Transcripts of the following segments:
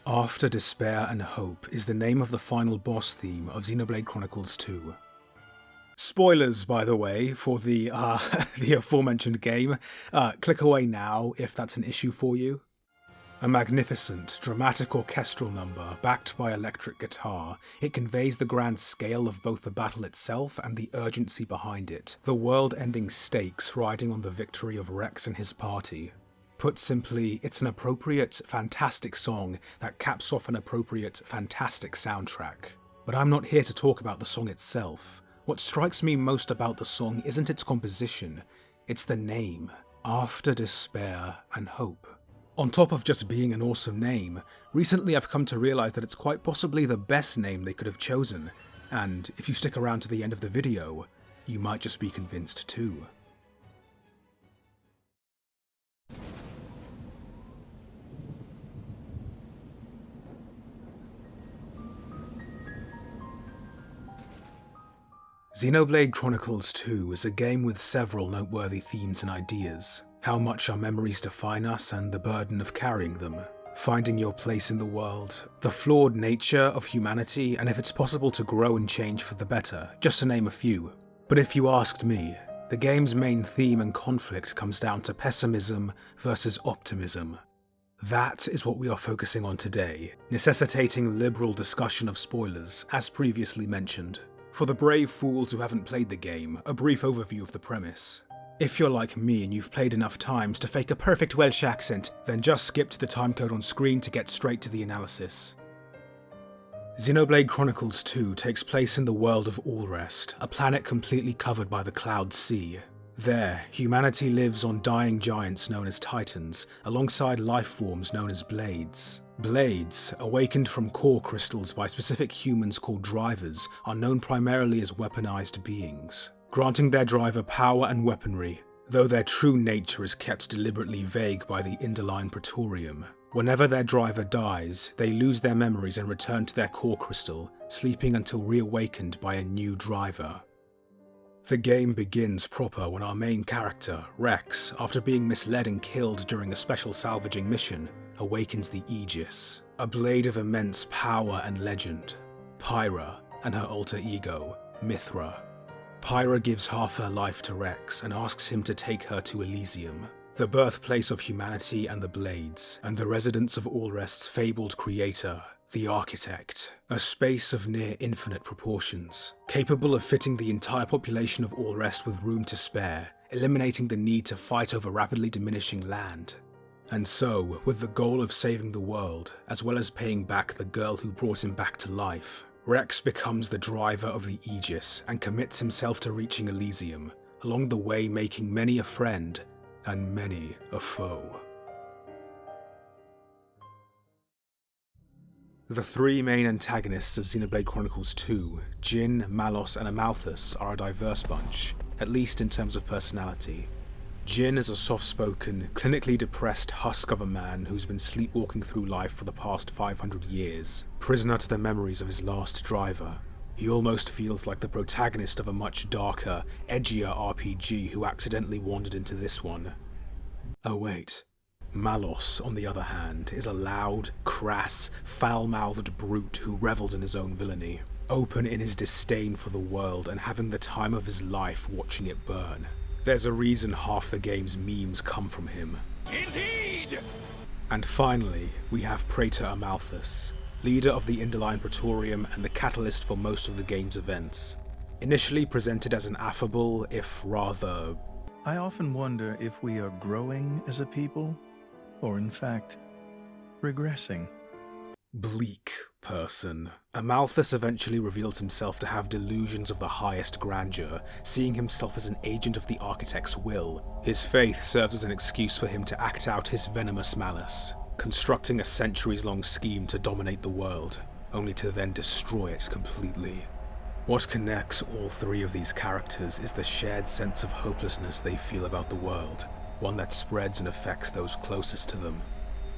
After Despair and Hope is the name of the final boss theme of Xenoblade Chronicles 2. Spoilers, by the way, for the the aforementioned game. Click away now if that's an issue for you. A magnificent, dramatic orchestral number backed by electric guitar, it conveys the grand scale of both the battle itself and the urgency behind it, the world-ending stakes riding on the victory of Rex and his party. Put simply, it's an appropriate, fantastic song that caps off an appropriate, fantastic soundtrack. But I'm not here to talk about the song itself. What strikes me most about the song isn't its composition, it's the name, After Despair and Hope. On top of just being an awesome name, recently I've come to realize that it's quite possibly the best name they could have chosen, and if you stick around to the end of the video, you might just be convinced too. Xenoblade Chronicles 2 is a game with several noteworthy themes and ideas. How much our memories define us and the burden of carrying them. Finding your place in the world, the flawed nature of humanity, and if it's possible to grow and change for the better, just to name a few. But if you asked me, the game's main theme and conflict comes down to pessimism versus optimism. That is what we are focusing on today, necessitating liberal discussion of spoilers, as previously mentioned. For the brave fools who haven't played the game, a brief overview of the premise. If you're like me and you've played enough times to fake a perfect Welsh accent, then just skip to the timecode on screen to get straight to the analysis. Xenoblade Chronicles 2 takes place in the world of Allrest, a planet completely covered by the Cloud Sea. There, humanity lives on dying giants known as Titans, alongside life forms known as Blades. Blades, awakened from core crystals by specific humans called drivers, are known primarily as weaponized beings, granting their driver power and weaponry, though their true nature is kept deliberately vague by the underICE Praetorium. Whenever their driver dies, they lose their memories and return to their core crystal, sleeping until reawakened by a new driver. The game begins proper when our main character, Rex, after being misled and killed during a special salvaging mission, awakens the Aegis, a blade of immense power and legend, Pyra, and her alter ego, Mithra. Pyra gives half her life to Rex and asks him to take her to Elysium, the birthplace of humanity and the Blades, and the residence of Allrest's fabled creator, the Architect, a space of near infinite proportions, capable of fitting the entire population of Allrest with room to spare, eliminating the need to fight over rapidly diminishing land. And so, with the goal of saving the world, as well as paying back the girl who brought him back to life, Rex becomes the driver of the Aegis and commits himself to reaching Elysium, along the way making many a friend and many a foe. The three main antagonists of Xenoblade Chronicles 2, Jin, Malos, and Amalthus, are a diverse bunch, at least in terms of personality. Jin is a soft-spoken, clinically depressed husk of a man who's been sleepwalking through life for the past 500 years, prisoner to the memories of his last driver. He almost feels like the protagonist of a much darker, edgier RPG who accidentally wandered into this one. Oh wait. Malos, on the other hand, is a loud, crass, foul-mouthed brute who revels in his own villainy, open in his disdain for the world and having the time of his life watching it burn. There's a reason half the game's memes come from him. Indeed! And finally, we have Praetor Amalthus, leader of the underICE Praetorium and the catalyst for most of the game's events. Initially presented as an affable, if rather... I often wonder if we are growing as a people, or in fact, regressing. bleak person. Amalthus eventually reveals himself to have delusions of the highest grandeur, seeing himself as an agent of the Architect's will. His faith serves as an excuse for him to act out his venomous malice, constructing a centuries-long scheme to dominate the world, only to then destroy it completely. What connects all three of these characters is the shared sense of hopelessness they feel about the world, one that spreads and affects those closest to them.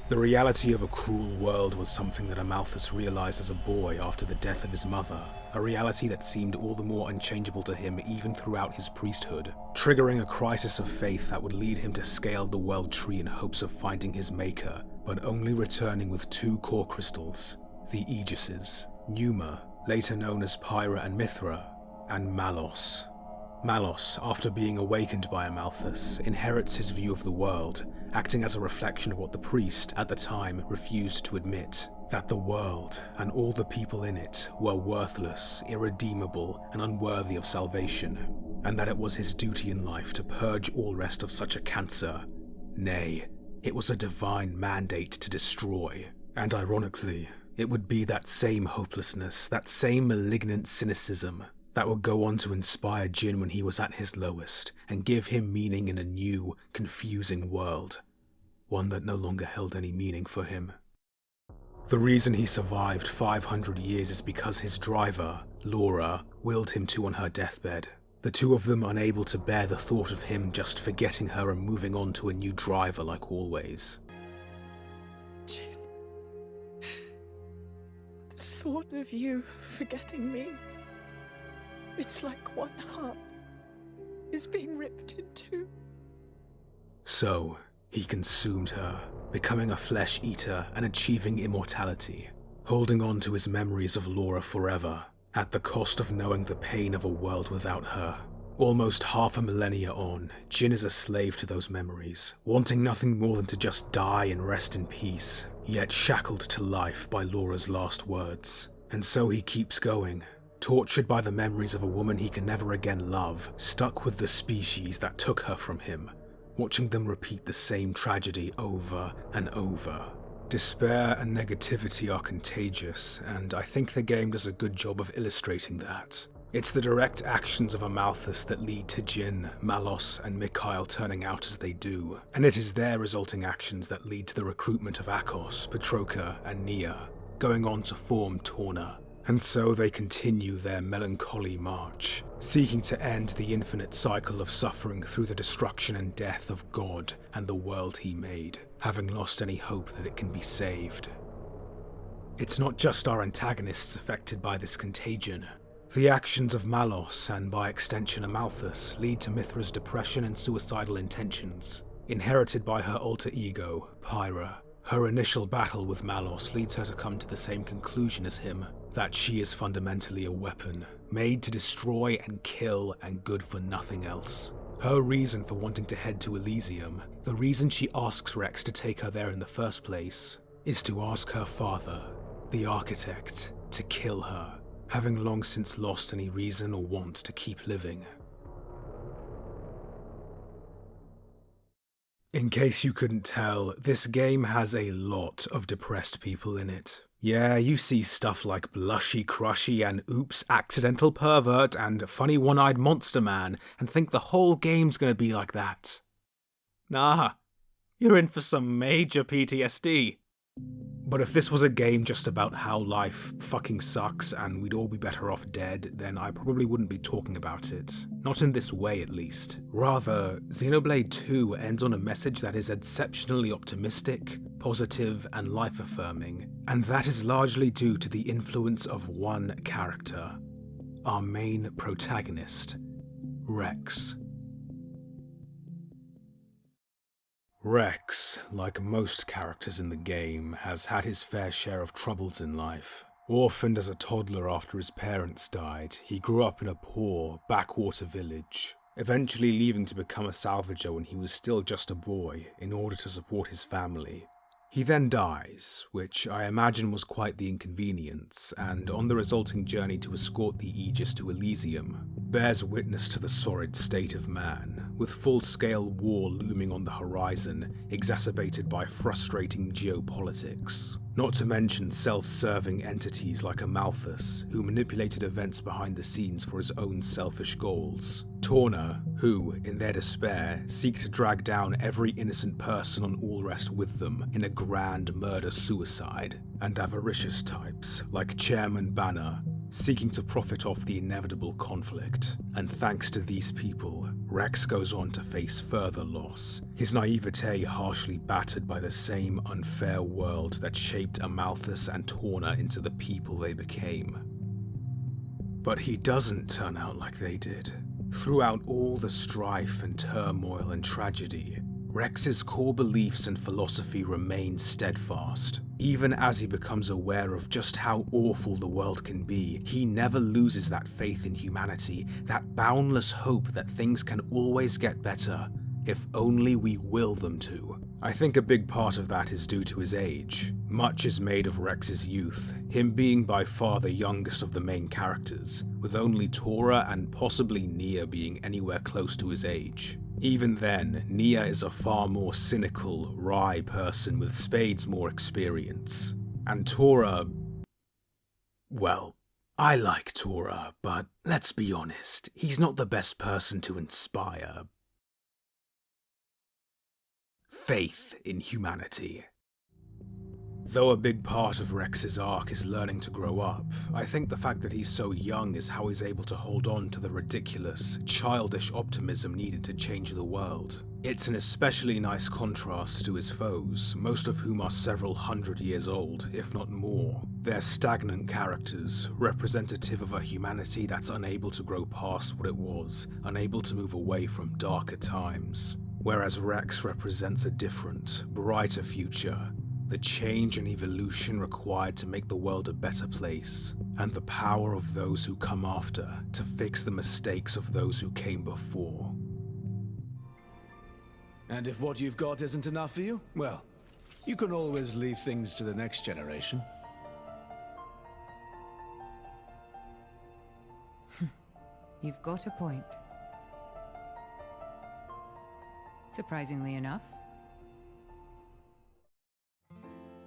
The reality of a cruel world was something that Amalthus realized as a boy after the death of his mother, a reality that seemed all the more unchangeable to him even throughout his priesthood, triggering a crisis of faith that would lead him to scale the world tree in hopes of finding his maker, but only returning with 2 core crystals, the Aegises, Numa, later known as Pyra and Mithra, and Malos. Malos, after being awakened by Amalthus, inherits his view of the world, acting as a reflection of what the priest, at the time, refused to admit, that the world, and all the people in it, were worthless, irredeemable, and unworthy of salvation, and that it was his duty in life to purge all rest of such a cancer. Nay, it was a divine mandate to destroy. And ironically, it would be that same hopelessness, that same malignant cynicism, that would go on to inspire Jin when he was at his lowest, and give him meaning in a new, confusing world. One that no longer held any meaning for him. The reason he survived 500 years is because his driver, Laura, willed him to on her deathbed. The 2 of them unable to bear the thought of him just forgetting her and moving on to a new driver like always. Jin, the thought of you forgetting me, it's like one heart is being ripped in 2. So, he consumed her, becoming a flesh eater and achieving immortality, holding on to his memories of Laura forever, at the cost of knowing the pain of a world without her. Almost half a millennia on, Jin is a slave to those memories, wanting nothing more than to just die and rest in peace, yet shackled to life by Laura's last words. And so he keeps going, tortured by the memories of a woman he can never again love, stuck with the species that took her from him, watching them repeat the same tragedy over and over. Despair and negativity are contagious, and I think the game does a good job of illustrating that. It's the direct actions of Amalthus that lead to Jin, Malos, and Mikhail turning out as they do, and it is their resulting actions that lead to the recruitment of Akos, Petroka, and Nia, going on to form Torna. And so they continue their melancholy march, seeking to end the infinite cycle of suffering through the destruction and death of God and the world he made, having lost any hope that it can be saved. It's not just our antagonists affected by this contagion. The actions of Malos, and by extension Amalthus, lead to Mithra's depression and suicidal intentions. Inherited by her alter ego, Pyra, her initial battle with Malos leads her to come to the same conclusion as him, that she is fundamentally a weapon, made to destroy and kill and good for nothing else. Her reason for wanting to head to Elysium, the reason she asks Rex to take her there in the first place, is to ask her father, the architect, to kill her, having long since lost any reason or want to keep living. In case you couldn't tell, this game has a lot of depressed people in it. Yeah, you see stuff like Blushy Crushy and Oops Accidental Pervert and Funny One-Eyed Monster Man and think the whole game's gonna be like that. Nah, you're in for some major PTSD. But if this was a game just about how life fucking sucks and we'd all be better off dead, then I probably wouldn't be talking about it. Not in this way, at least. Rather, Xenoblade 2 ends on a message that is exceptionally optimistic, positive, and life-affirming, and that is largely due to the influence of one character. Our main protagonist, Rex. Rex, like most characters in the game, has had his fair share of troubles in life. Orphaned as a toddler after his parents died, he grew up in a poor, backwater village, eventually leaving to become a salvager when he was still just a boy in order to support his family. He then dies, which I imagine was quite the inconvenience, and on the resulting journey to escort the Aegis to Elysium, bears witness to the sorrid state of man, with full-scale war looming on the horizon, exacerbated by frustrating geopolitics. Not to mention self-serving entities like Amalthus, who manipulated events behind the scenes for his own selfish goals. Torna, who, in their despair, seek to drag down every innocent person on Allrest with them in a grand murder-suicide. And avaricious types, like Chairman Banner, seeking to profit off the inevitable conflict. And thanks to these people, Rex goes on to face further loss, his naivete harshly battered by the same unfair world that shaped Amalthus and Torna into the people they became. But he doesn't turn out like they did. Throughout all the strife and turmoil and tragedy, Rex's core beliefs and philosophy remain steadfast. Even as he becomes aware of just how awful the world can be, he never loses that faith in humanity, that boundless hope that things can always get better, if only we will them to. I think a big part of that is due to his age. Much is made of Rex's youth, him being by far the youngest of the main characters, with only Tora and possibly Nia being anywhere close to his age. Even then, Nia is a far more cynical, wry person with spades more experience. And Tora... well, I like Tora, but let's be honest, he's not the best person to inspire faith in humanity. Though a big part of Rex's arc is learning to grow up, I think the fact that he's so young is how he's able to hold on to the ridiculous, childish optimism needed to change the world. It's an especially nice contrast to his foes, most of whom are several hundred years old, if not more. They're stagnant characters, representative of a humanity that's unable to grow past what it was, unable to move away from darker times. Whereas Rex represents a different, brighter future, the change and evolution required to make the world a better place, and the power of those who come after to fix the mistakes of those who came before. And if what you've got isn't enough for you, well, you can always leave things to the next generation. You've got a point. Surprisingly enough.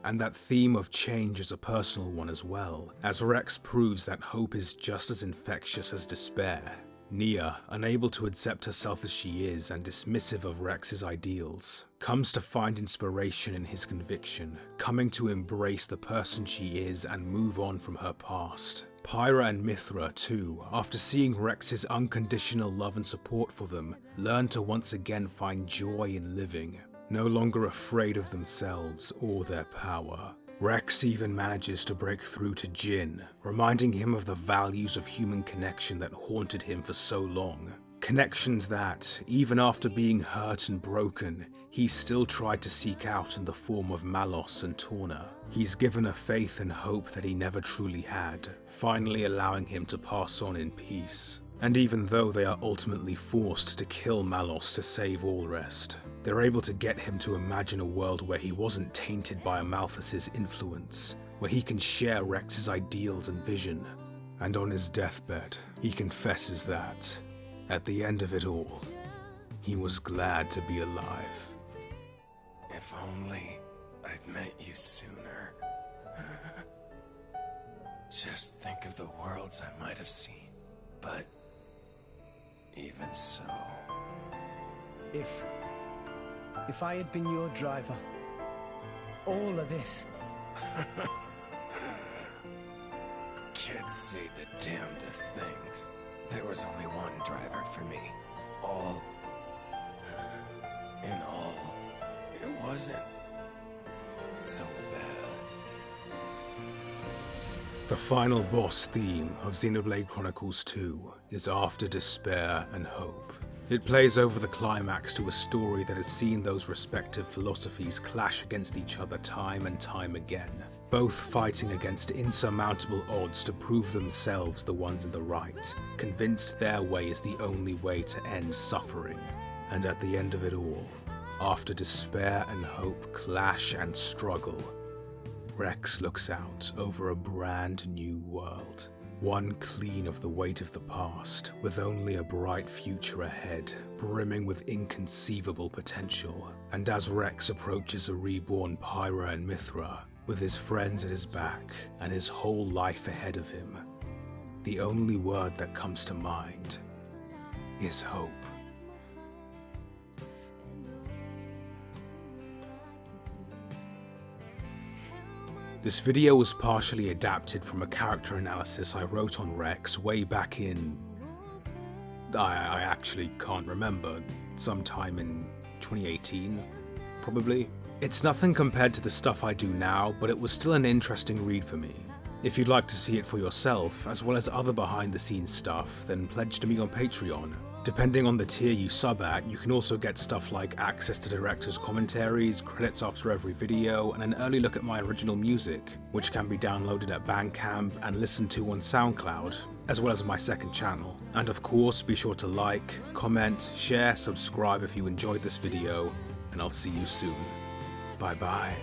And that theme of change is a personal one as well, as Rex proves that hope is just as infectious as despair. Nia, unable to accept herself as she is and dismissive of Rex's ideals, comes to find inspiration in his conviction, coming to embrace the person she is and move on from her past. Pyra and Mithra, too, after seeing Rex's unconditional love and support for them, learn to once again find joy in living, no longer afraid of themselves or their power. Rex even manages to break through to Jin, reminding him of the values of human connection that haunted him for so long. Connections that, even after being hurt and broken, he still tried to seek out in the form of Malos and Torna. He's given a faith and hope that he never truly had, finally allowing him to pass on in peace. And even though they are ultimately forced to kill Malos to save all rest, they're able to get him to imagine a world where he wasn't tainted by Amalthus's influence, where he can share Rex's ideals and vision. And on his deathbed, he confesses that, at the end of it all, he was glad to be alive. If only I'd met you sooner. Just think of the worlds I might have seen. But even so... If I had been your driver, all of this... Kids say the damnedest things. There was only one driver for me. In all, it wasn't so bad. The final boss theme of Xenoblade Chronicles 2 is After Despair and Hope. It plays over the climax to a story that has seen those respective philosophies clash against each other time and time again, both fighting against insurmountable odds to prove themselves the ones in the right, convinced their way is the only way to end suffering. And at the end of it all, after despair and hope clash and struggle, Rex looks out over a brand new world. One clean of the weight of the past, with only a bright future ahead, brimming with inconceivable potential. And as Rex approaches a reborn Pyra and Mithra, with his friends at his back and his whole life ahead of him, the only word that comes to mind is hope. This video was partially adapted from a character analysis I wrote on Rex way back in... I actually can't remember, sometime in 2018, probably. It's nothing compared to the stuff I do now, but it was still an interesting read for me. If you'd like to see it for yourself, as well as other behind the scenes stuff, then pledge to me on Patreon. Depending on the tier you sub at, you can also get stuff like access to director's commentaries, credits after every video, and an early look at my original music, which can be downloaded at Bandcamp and listened to on SoundCloud, as well as my second channel. And of course, be sure to like, comment, share, subscribe if you enjoyed this video, and I'll see you soon. Bye bye.